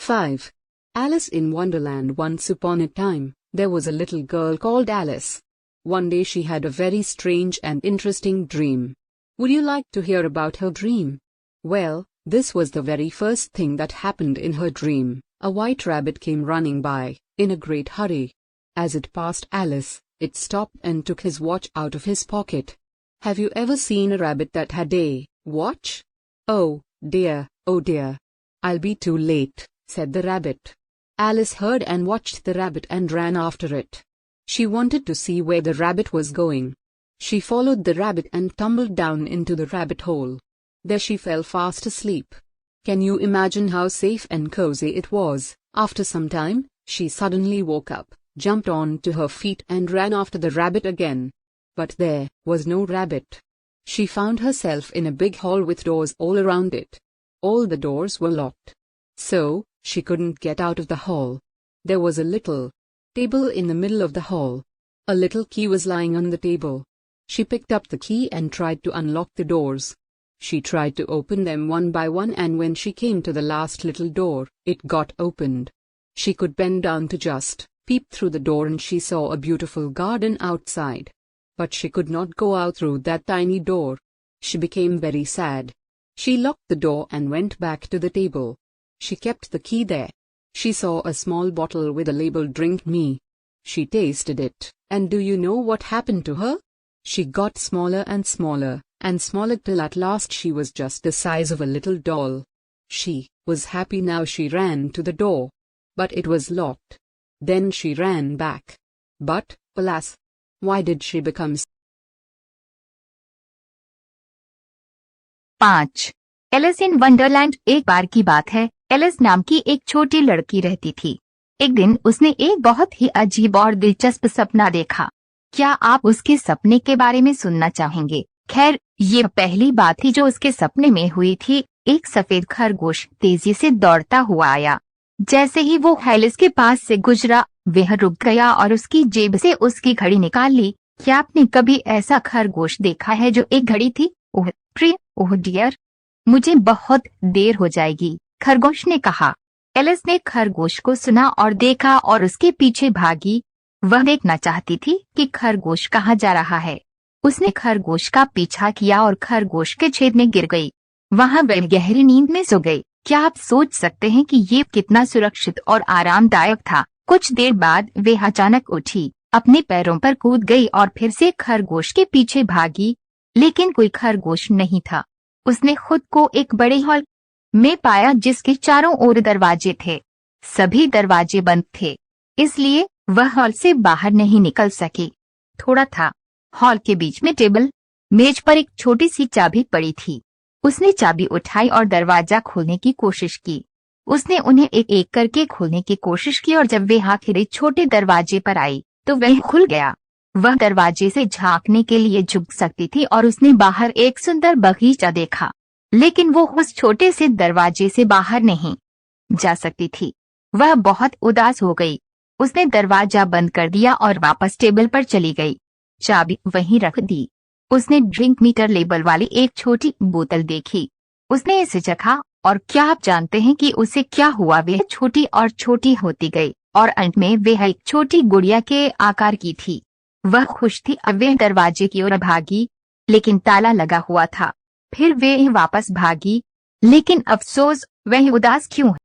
5. Alice in Wonderland. Once upon a time, there was a little girl called Alice. One day she had a very strange and interesting dream. Would you like to hear about her dream? Well, this was the very first thing that happened in her dream. A white rabbit came running by, in a great hurry. As it passed Alice, it stopped and took his watch out of his pocket. Have you ever seen a rabbit that had a watch? Oh dear, I'll be too late, said the rabbit. Alice heard and watched the rabbit and ran after it. She wanted to see where the rabbit was going. She followed the rabbit and tumbled down into the rabbit hole. There she fell fast asleep. Can you imagine how safe and cozy it was? After some time, she suddenly woke up, jumped on to her feet and ran after the rabbit again. But there was no rabbit. She found herself in a big hall with doors all around it. All the doors were locked. So, she couldn't get out of the hall. There was a little table in the middle of the hall. A little key was lying on the table. She picked up the key and tried to unlock the doors. She tried to open them one by one, and when she came to the last little door, it got opened. She could bend down to just peep through the door and she saw a beautiful garden outside. But she could not go out through that tiny door. She became very sad. She locked the door and went back to the table. She kept the key there. She saw a small bottle with a label "Drink Me." She tasted it, and do you know what happened to her? She got smaller and smaller, and smaller till at last she was just the size of a little doll. She was happy now. She ran to the door. But it was locked. Then she ran back. But, alas, why did she become 5. Alice in Wonderland. एक बार की बात है, Alice नाम की एक छोटी लड़की रहती थी। एक दिन उसने एक बहुत ही अजीब और दिलचस्प सपना देखा। क्या आप उसके सपने के बारे में सुनना चाहेंगे? खैर, ये पहली बात थी जो उसके सपने में हुई थी। एक सफेद खरगोश तेजी से दौड़ता हुआ आया। जैसे ही वो एलिस के पास से गुजरा, वह रुक गया और उसकी जेब से उसकी घड़ी निकाल ली। क्या आपने कभी ऐसा खरगोश देखा है जो एक घड़ी थी? ओह प्रिय, ओह डियर, मुझे बहुत देर हो जाएगी, खरगोश ने कहा। एलिस ने खरगोश को सुना और देखा और उसके पीछे भागी। वह देखना चाहती थी कि खरगोश कहाँ जा रहा है। उसने खरगोश का पीछा किया और खरगोश के छेद में गिर गई। वहाँ वह गहरी नींद में सो गई। क्या आप सोच सकते हैं कि ये कितना सुरक्षित और आरामदायक था? कुछ देर बाद वह अचानक उठी, अपने पैरों पर कूद गई और फिर से खरगोश के पीछे भागी, लेकिन कोई खरगोश नहीं था। उसने खुद को एक बड़े हॉल में पाया जिसके चारों ओर दरवाजे थे। सभी दरवाजे बंद थे, इसलिए वह हॉल से बाहर नहीं निकल सकी। थोड़ा था। हॉल के बीच में टेबल, मेज पर एक छोटी सी चाबी पड़ी थी। उसने चाबी उठाई और दरवाजा खोलने की कोशिश की। उसने उन्हें एक एक करके खोलने की कोशिश की और जब वे आखिरी छोटे दरवाजे पर आई तो वह खुल गया। वह दरवाजे से झांकने के लिए झुक सकती थी और उसने बाहर एक सुंदर बगीचा देखा, लेकिन वो उस छोटे से दरवाजे से बाहर नहीं जा सकती थी। वह बहुत उदास हो गई। उसने दरवाजा बंद कर दिया और वापस टेबल पर चली गई। चाबी वहीं रख दी। उसने ड्रिंक मीटर लेबल वाली एक छोटी बोतल देखी। उसने इसे चखा और क्या आप जानते हैं कि उसे क्या हुआ? वह छोटी और छोटी होती गई और अंत में वह एक छोटी गुड़िया के आकार की थी। वह खुश थी। अब वह दरवाजे की ओर भागी, लेकिन ताला लगा हुआ था। फिर वह वापस भागी, लेकिन अफसोस, वह उदास क्यों